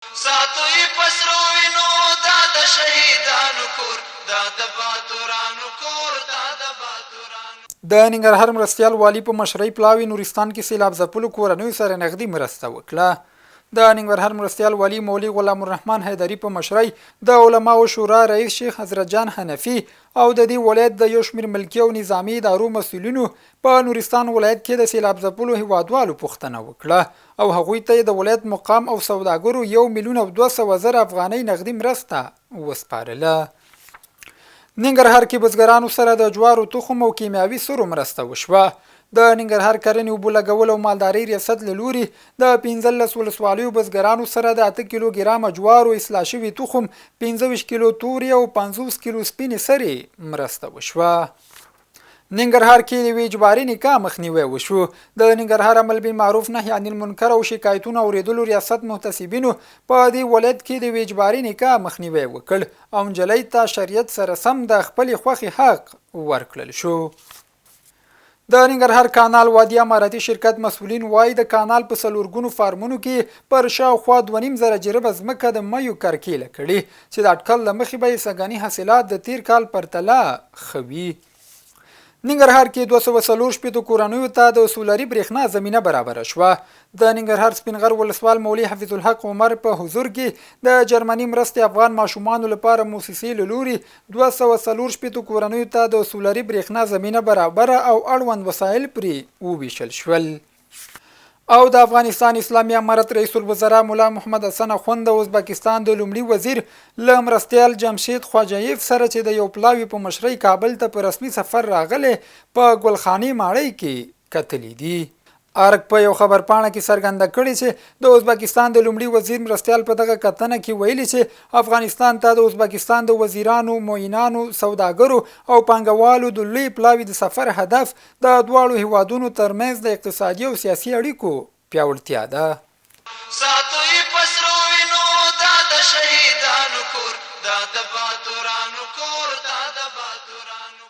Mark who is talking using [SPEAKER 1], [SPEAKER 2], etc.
[SPEAKER 1] ساتوي پسرو وینو دا د شهیدانو کور دا د باتورانو کور دا د باتورانو. د ننګرهار مرستیال والی په مشرۍ پلاوي نورستان کې سیلاب ځپلو کورنیو سره نغدي مرسته وکړه. د ننګرهار مرستیال والی مولوي غلام الرحمن حیدري په مشرۍ د علماو شورا رئیس شیخ حضرت جان حنفي او د دې ولایت د یو شمېر ملکي او نظامي ادارو مسؤلینو په نورستان ولایت کې د سیلاب ځپلو هیوادوالو پوښتنه وکړه او هغوی ته د ولایت مقام او سوداګرو 1,200,000 افغانۍ نغدي مرسته وسپارله. ننګرهار کې بزګرانو سره د جوارو تخم او کیمیاوي سرو مرسته وشوه. د ننګرهار کرنې اوبو لګولو او مالدارۍ ریاست له لوري د 15 ولسوالیو بزګرانو سره د 8 کیلوګرامه جوارو اصلاح شوي تخم 25 کیلو تورې او 50 کیلو سپینې سرې مرسته وشوه. ننګرهار کې د اجباري نکاح مخنیوی وشو. د ننګرهار عمل بالمعروف نهي عن المنکر او شکایتونو اوریدلو ریاست محتسبینو په دې ولایت کې د اجباري نکاح مخنیوی وکړ او نجلۍ ته شریعت سره سم د خپل خوښي حق ورکړل شو. د ننګرهار کانال وادي اماراتي شرکت مسؤلین وایي د کانال په 4 فارمونو کې پر شاوخوا 2.5 جریبه ځمکه د میو کرکیله کړي چې د اټکل له مخې به یې سږني حاصلات د تیر کال پرتله ښه وي. ننګرهار کې 240 کورنیو ته د سولري برېښنا زمینه برابره شوه. د ننګرهار سپینغر ولسوال مولوي حفیظ الحق عمر په حضور کې د جرمني مرستې افغان ماشومانو لپاره موسسې له لوري 240 کورنیو ته د سولري برېښنا زمینه برابره او اړوند وسایل پرې وویشل شول. او د افغانستان اسلامي امارت رئیس الوزرا مولا محمد حسن اخوند د ازبکستان د لومړي وزیر له مرستیال جمشید خواجهیف سره چې د یو پلاوي په مشرۍ کابل ته په رسمي سفر راغلی په ګلخاني ماړۍ کې کتلی دي. ارګ په یو خبر پاڼه کې څرګنده کړي چې د ازبکستان د لومړي وزیر مرستیال په دغه کتنه کې ویلي چې افغانستان ته د ازبکستان د وزیرانو، معینانو، سوداګرو او پانګوالو د لوی پلاوي د سفر هدف د دواړو هیوادونو ترمنځ د اقتصادي او سیاسي اړیکو پیاوړتیا ده. ساتوي پسرو وینو دا د شهیدانو کور دا د باتورانو کور دا د باتورانو